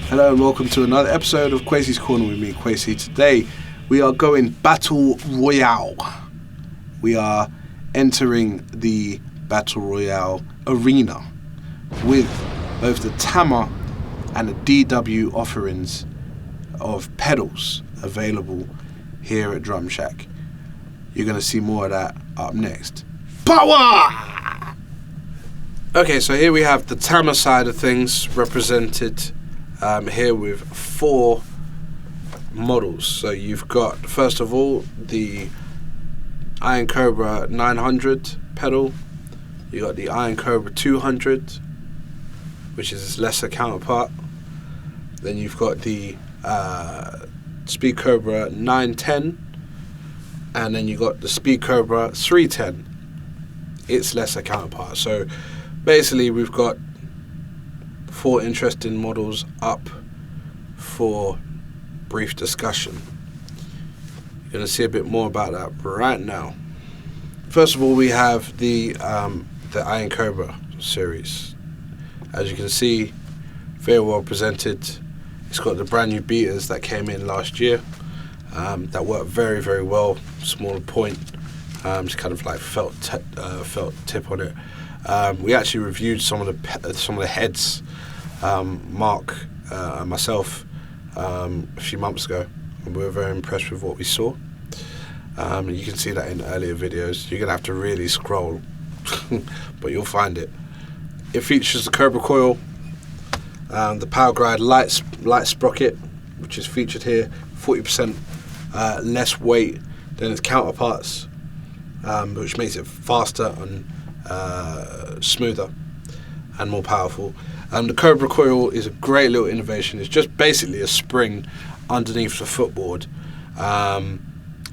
Hello and welcome to another episode of Kwesi's Corner with me, Kwesi. Today we are going Battle Royale. We are entering the Battle Royale arena with both the Tama and the DW offerings of pedals available here at Drumshack. You're going to see more of that up next. Power! Okay, so here we have the Tama side of things represented here with 4 models. So you've got, first of all, the Iron Cobra 900 pedal. You got the Iron Cobra 200, which is its lesser counterpart. Then you've got the Speed Cobra 910, and then you got the Speed Cobra 310, its lesser counterpart. So basically we've got 4 interesting models up for brief discussion. You're going to see a bit more about that right now. First of all, we have the Iron Cobra series. As you can see, very well presented. It's got the brand new beaters that came in last year that work very, very well. Smaller point, it's kind of like felt tip on it. We actually reviewed some of the heads, Mark and myself, a few months ago, and we were very impressed with what we saw. You can see that in earlier videos. You're gonna have to really scroll, but you'll find it. It features the Cobra Coil, the Power Glide light sprocket, which is featured here, 40% less weight than its counterparts, which makes it faster and smoother and more powerful. The Cobra Coil is a great little innovation. It's just basically a spring underneath the footboard,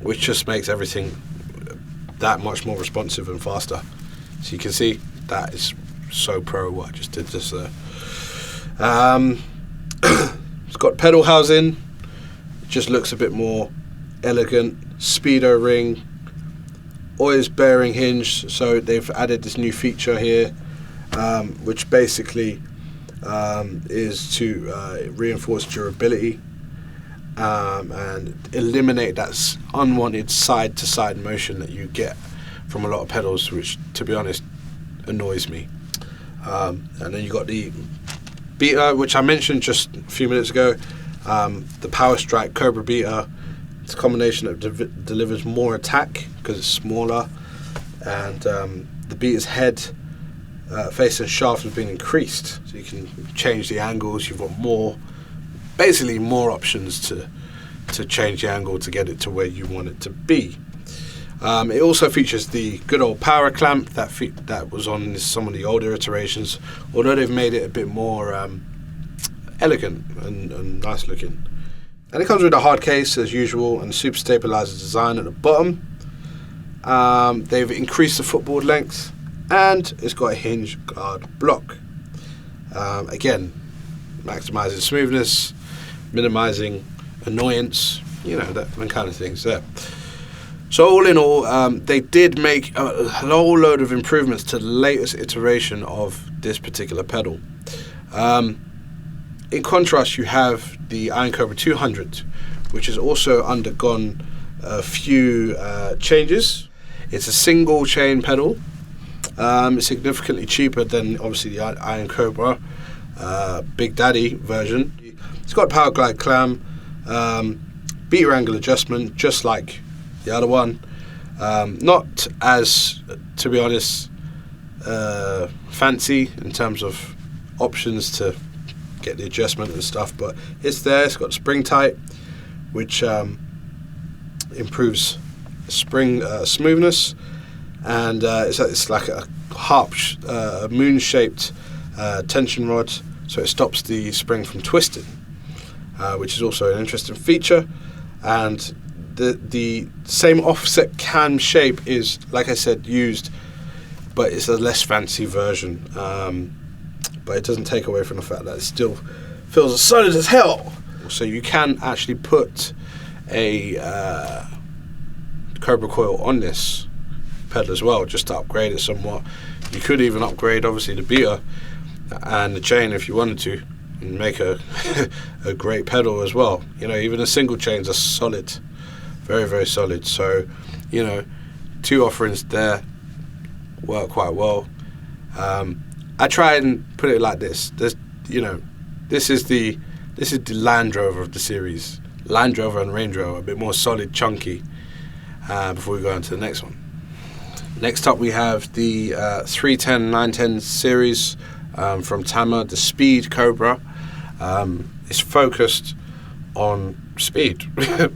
which just makes everything that much more responsive and faster. So you can see that is so pro what I just did just there. It's got pedal housing. It just looks a bit more elegant. Speedo ring, always bearing hinge. So they've added this new feature here, which basically is to reinforce durability and eliminate that unwanted side-to-side motion that you get from a lot of pedals, which, to be honest, annoys me. And then you got the beater, which I mentioned just a few minutes ago, the Power Strike Cobra beater. It's a combination that delivers more attack because it's smaller, and the beater's head, face and shaft has been increased, so you can change the angles. You've got basically more options to change the angle to get it to where you want it to be. It also features the good old power clamp that was on some of the older iterations, although they've made it a bit more elegant and nice looking. And it comes with a hard case as usual and super stabilizer design at the bottom. They've increased the footboard length, and it's got a hinge guard block. Again, maximizing smoothness, minimizing annoyance, that kind of things there. So all in all, they did make a whole load of improvements to the latest iteration of this particular pedal. In contrast, you have the Iron Cobra 200, which has also undergone a few changes. It's a single chain pedal. It's significantly cheaper than obviously the Iron Cobra Big Daddy version. It's got a Power Glide clam, beater angle adjustment, just like the other one. Not as, to be honest, fancy in terms of options to get the adjustment and stuff, but it's there. It's got spring tight, which improves spring smoothness, and it's like a harp, moon-shaped tension rod, so it stops the spring from twisting, which is also an interesting feature. And the same offset cam shape is, like I said, used, but it's a less fancy version. But it doesn't take away from the fact that it still feels as solid as hell. So you can actually put a Cobra Coil on this pedal as well, just to upgrade it somewhat. You could even upgrade, obviously, the beater and the chain if you wanted to, and make a a great pedal as well. You know, even the single chains are solid, very, very solid. So, you know, 2 offerings there work quite well. I try and put it like this. You know, this is the Land Rover of the series. Land Rover and Range Rover, a bit more solid, chunky. Before we go on to the next one. Next up, we have the 310 910 series from Tama, the Speed Cobra. It's focused on speed,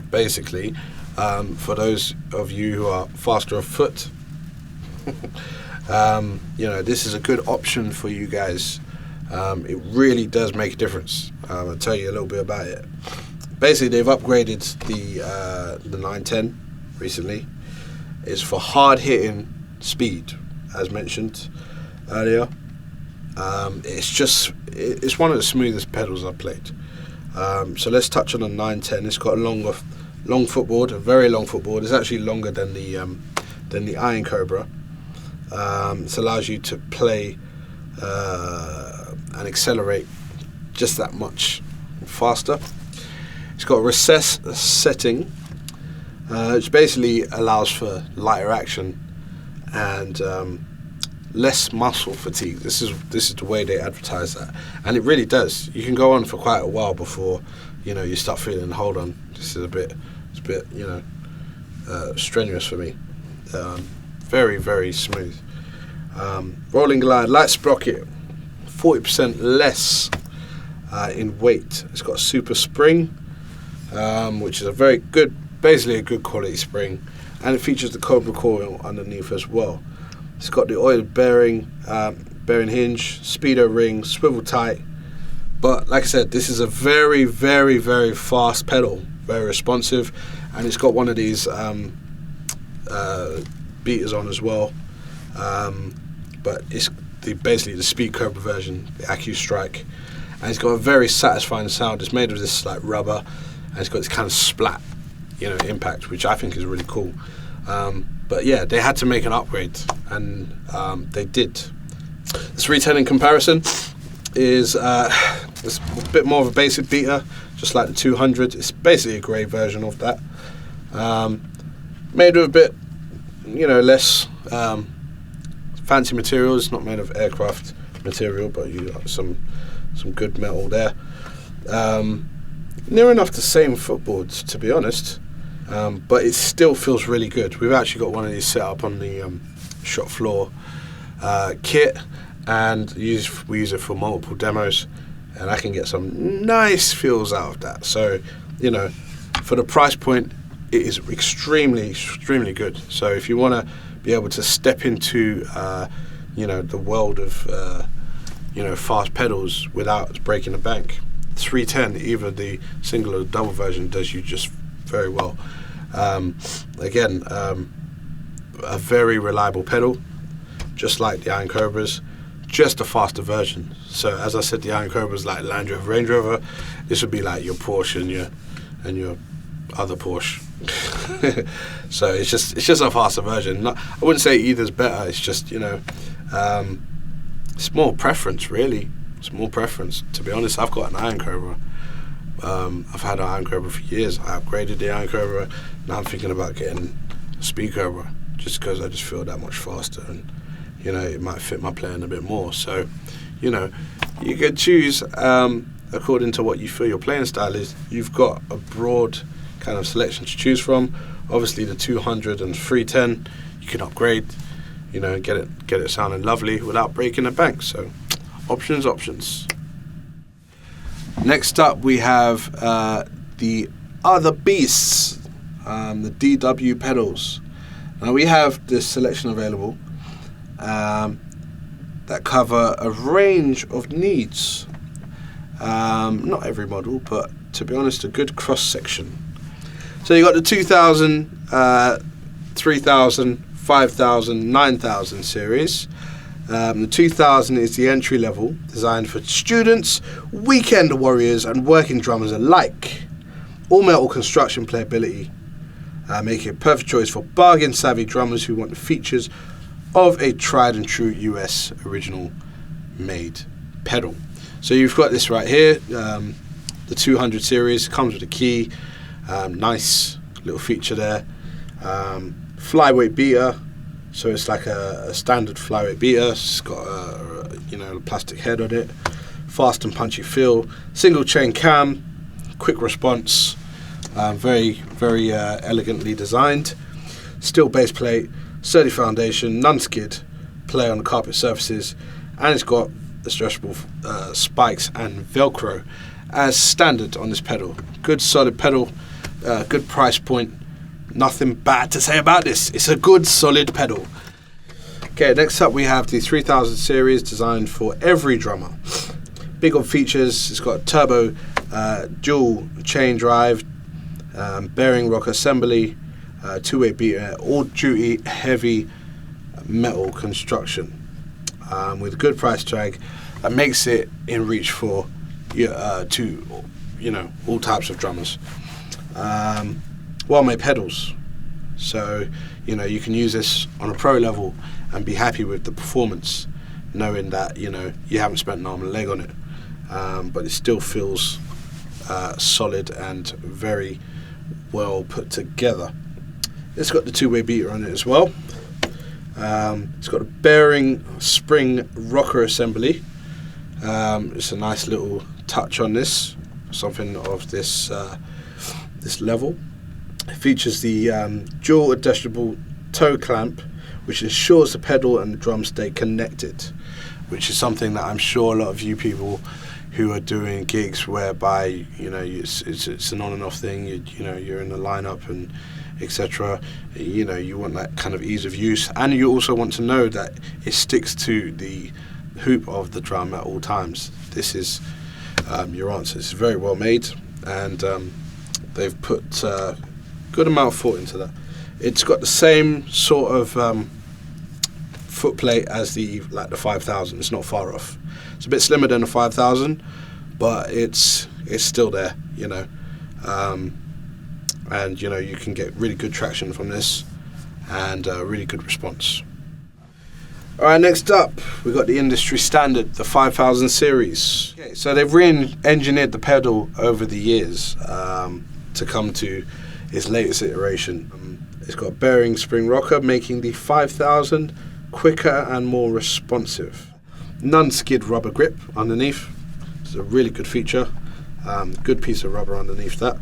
basically. For those of you who are faster of foot, you know, this is a good option for you guys. It really does make a difference. I'll tell you a little bit about it. Basically, they've upgraded the 910 recently. It's for hard-hitting speed, as mentioned earlier. It's one of the smoothest pedals I've played. So let's touch on the 910. It's got a long footboard, a very long footboard. It's actually longer than the Iron Cobra. It allows you to play and accelerate just that much faster. It's got a recess setting, which basically allows for lighter action and less muscle fatigue. This is the way they advertise that, and it really does. You can go on for quite a while before, you know, you start feeling, hold on, this is a bit you know, strenuous for me. Very, very smooth. Rolling glide, light sprocket, 40% less in weight. It's got a super spring, which is a very good, basically a good quality spring, and it features the Cobra Coil underneath as well. It's got the oil bearing hinge, speedo ring, swivel tight. But like I said, this is a very, very, very fast pedal, very responsive, and it's got one of these beaters on as well. But it's basically the Speed Cobra version, the Accu Strike, and it's got a very satisfying sound. It's made of this like rubber, and it's got this kind of splat, you know, impact, which I think is really cool. But yeah, they had to make an upgrade, and they did. The 310 in comparison is it's a bit more of a basic beater, just like the 200. It's basically a grey version of that, made with a bit, you know, less fancy materials. It's not made of aircraft material, but you got some good metal there. Near enough the same footboards, to be honest, but it still feels really good. We've actually got one of these set up on the shop floor kit, and we use it for multiple demos, and I can get some nice feels out of that. So, you know, for the price point, it is extremely, extremely good. So if you want to be able to step into, you know, the world of, you know, fast pedals without breaking the bank, 310, either the single or the double version, does you just very well. Again, a very reliable pedal, just like the Iron Cobras, just a faster version. So as I said, the Iron Cobras like Land Rover, Range Rover. This would be like your Porsche and your other Porsche. So it's just a faster version. I wouldn't say either's better. It's just, you know, it's more preference, really. It's more preference. To be honest, I've got an Iron Cobra. I've had an Iron Cobra for years. I upgraded the Iron Cobra. Now I'm thinking about getting a Speed Cobra, just because I just feel that much faster, and, you know, it might fit my playing a bit more. So, you know, you could choose according to what you feel your playing style is. You've got a broad kind of selection to choose from. Obviously, the 200 and 310, you can upgrade, you know, get it sounding lovely without breaking the bank. So, options. Next up, we have the other beasts, the DW pedals. Now we have this selection available that cover a range of needs. Not every model, but to be honest, a good cross section. So you got the 2000, 3000, 5000, 9000 series. The 2000 is the entry level, designed for students, weekend warriors, and working drummers alike. All metal construction playability, make it a perfect choice for bargain savvy drummers who want the features of a tried and true US original made pedal. So you've got this right here, the 200 series, comes with a key, nice little feature there. Flyweight beater, so it's like a standard flyweight beater. It's got a plastic head on it, fast and punchy feel, single chain cam, quick response, very elegantly designed. Steel base plate, sturdy foundation, non-skid, play on the carpet surfaces, and it's got adjustable spikes and Velcro as standard on this pedal. Good solid pedal, good price point. Nothing bad to say about this. It's a good solid pedal. Okay, next up we have the 3000 series, designed for every drummer. Big on features, it's got a turbo dual chain drive, bearing rock assembly, two-way beater, all duty heavy metal construction, with a good price tag that makes it in reach for all types of drummers. Well-made pedals, so you can use this on a pro level and be happy with the performance, knowing that you haven't spent an arm and a leg on it, but it still feels solid and very well put together. It's got the two-way beater on it as well. It's got a bearing spring rocker assembly. It's a nice little touch on this, something of this level. It features the dual adjustable toe clamp, which ensures the pedal and the drum stay connected, which is something that I'm sure a lot of you people who are doing gigs whereby it's an on and off thing, you're in the lineup and etc. You want that kind of ease of use, and you also want to know that it sticks to the hoop of the drum at all times. This is your answer. It's very well made, and they've put good amount of thought into that. It's got the same sort of foot plate as the 5000. It's not far off. It's a bit slimmer than the 5000, but it's still there, and you can get really good traction from this and really good response. Alright, next up we've got the industry standard, the 5000 series. Okay, so they've re-engineered the pedal over the years to come to its latest iteration. It's got a bearing spring rocker, making the 5000 quicker and more responsive. Non-skid rubber grip underneath. It's a really good feature. Good piece of rubber underneath that.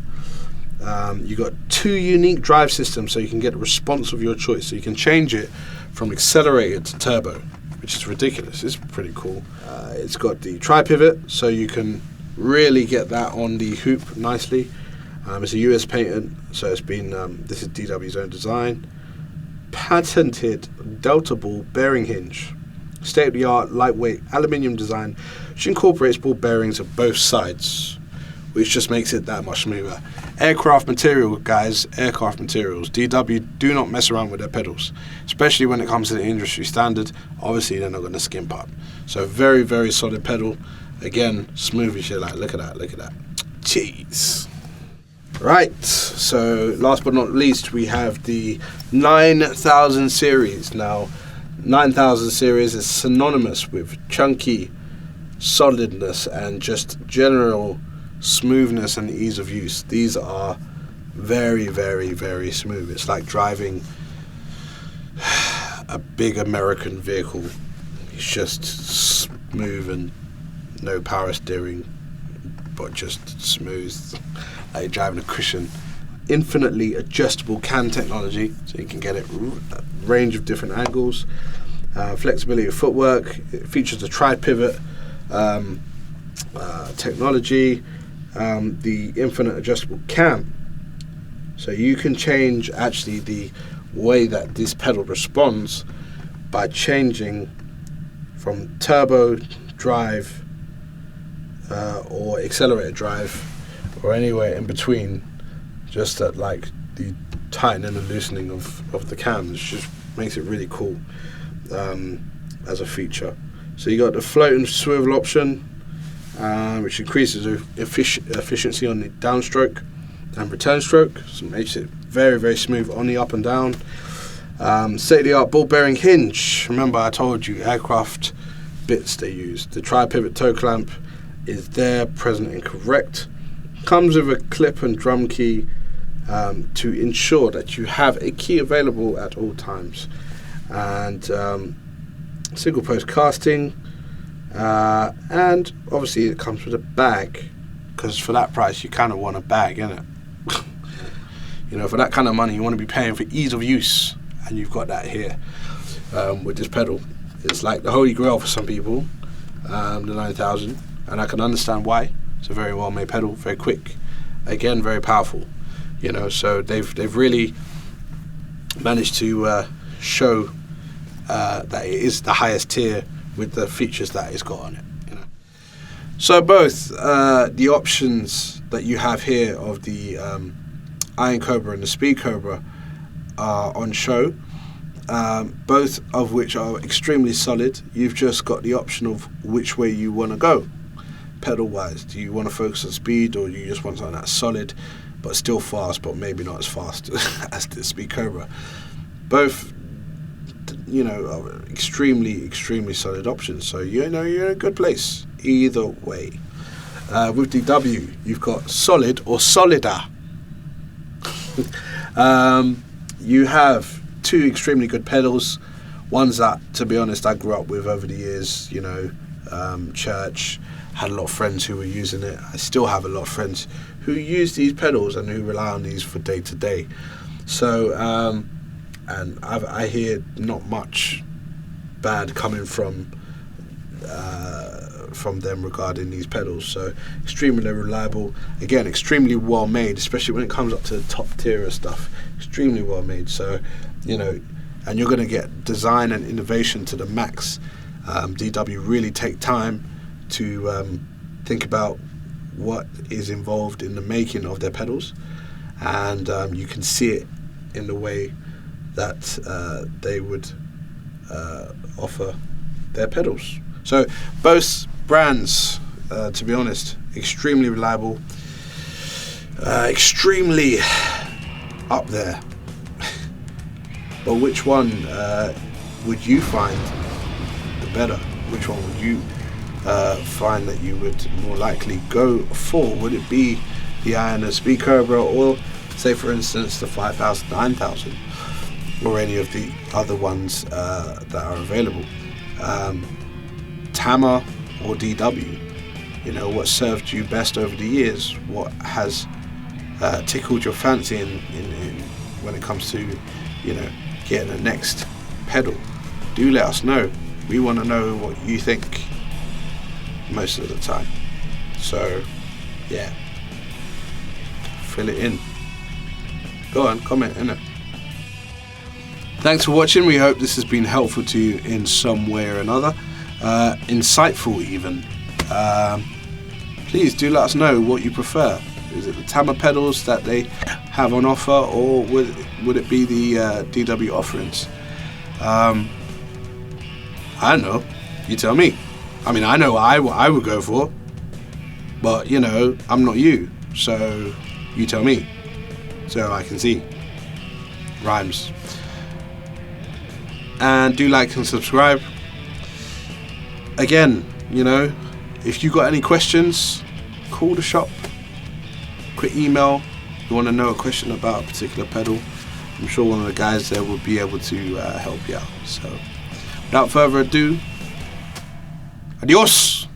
You've got two unique drive systems, so you can get a response of your choice. So you can change it from accelerated to turbo, which is ridiculous. It's pretty cool. It's got the tri-pivot, so you can really get that on the hoop nicely. It's a US patent, so it's been, this is DW's own design. Patented delta ball bearing hinge. State-of-the-art lightweight aluminium design, which incorporates ball bearings of both sides, which just makes it that much smoother. Aircraft material, guys, aircraft materials. DW do not mess around with their pedals, especially when it comes to the industry standard. Obviously, they're not going to skimp up. So very, very solid pedal. Again, smooth as shit. Look at that. Jeez. Right, so last but not least, we have the 9000 series. Now, 9000 series is synonymous with chunky solidness and just general smoothness and ease of use. These are very, very, very smooth. It's like driving a big American vehicle. It's just smooth and no power steering, but just smooth, like driving a cushion. Infinitely adjustable cam technology, so you can get it a range of different angles. Flexibility of footwork. It features a tri-pivot technology. The infinite adjustable cam, so you can change actually the way that this pedal responds by changing from turbo drive or accelerated drive or anywhere in between, just at like the tightening and loosening of the cams. Just makes it really cool as a feature. So you got the float and swivel option, which increases efficiency on the downstroke and return stroke, so it makes it very, very smooth on the up and down. State-of-the-art ball bearing hinge. Remember I told you aircraft bits they use. The tri-pivot toe clamp is there, present and correct. Comes with a clip and drum key to ensure that you have a key available at all times. And single post casting, and obviously it comes with a bag, because for that price you kind of want a bag, innit? You know, for that kind of money you want to be paying for ease of use, and you've got that here with this pedal. It's like the holy grail for some people, the 9000, and I can understand why. It's a very well made pedal, very quick, again very powerful, you know. So they've really managed to show that it is the highest tier with the features that it's got on it, you know. So both the options that you have here of the Iron Cobra and the Speed Cobra are on show, both of which are extremely solid. You've just got the option of which way you want to go pedal wise. Do you want to focus on speed, or do you just want something that's solid but still fast, but maybe not as fast as the Speed Cobra? Both, you know, are extremely solid options, so you know you're in a good place either way. With DW you've got solid or solider. You have two extremely good pedals, ones that, to be honest, I grew up with over the years, you know. Church, had a lot of friends who were using it. I still have a lot of friends who use these pedals and who rely on these for day to day. So and I hear not much bad coming from them regarding these pedals. So extremely reliable, again extremely well made, especially when it comes up to the top tier of stuff. Extremely well made. So, you know, and you're going to get design and innovation to the max. DW really take time to think about what is involved in the making of their pedals, and you can see it in the way that they would offer their pedals. So both brands, to be honest, extremely reliable, extremely up there. But which one would you find the better? Which one would you find that you would more likely go for? Would it be the Iron and Speed Cobra, or say for instance the 5000, 9000, or any of the other ones that are available? Tama or DW? You know, what served you best over the years? What has tickled your fancy in when it comes to, you know, getting the next pedal? Do let us know. We want to know what you think most of the time. So yeah, fill it in. Go on, comment, innit? Thanks for watching. We hope this has been helpful to you in some way or another, insightful even. Please do let us know what you prefer. Is it the Tama pedals that they have on offer, or would it be the DW offerings? I don't know. You tell me. I mean, I know what I would go for, but you know, I'm not you, so you tell me, so I can see. Rhymes. And do like and subscribe. Again, you know, if you got any questions, call the shop. Quick email. You want to know a question about a particular pedal, I'm sure one of the guys there will be able to help you out. So without further ado, adios.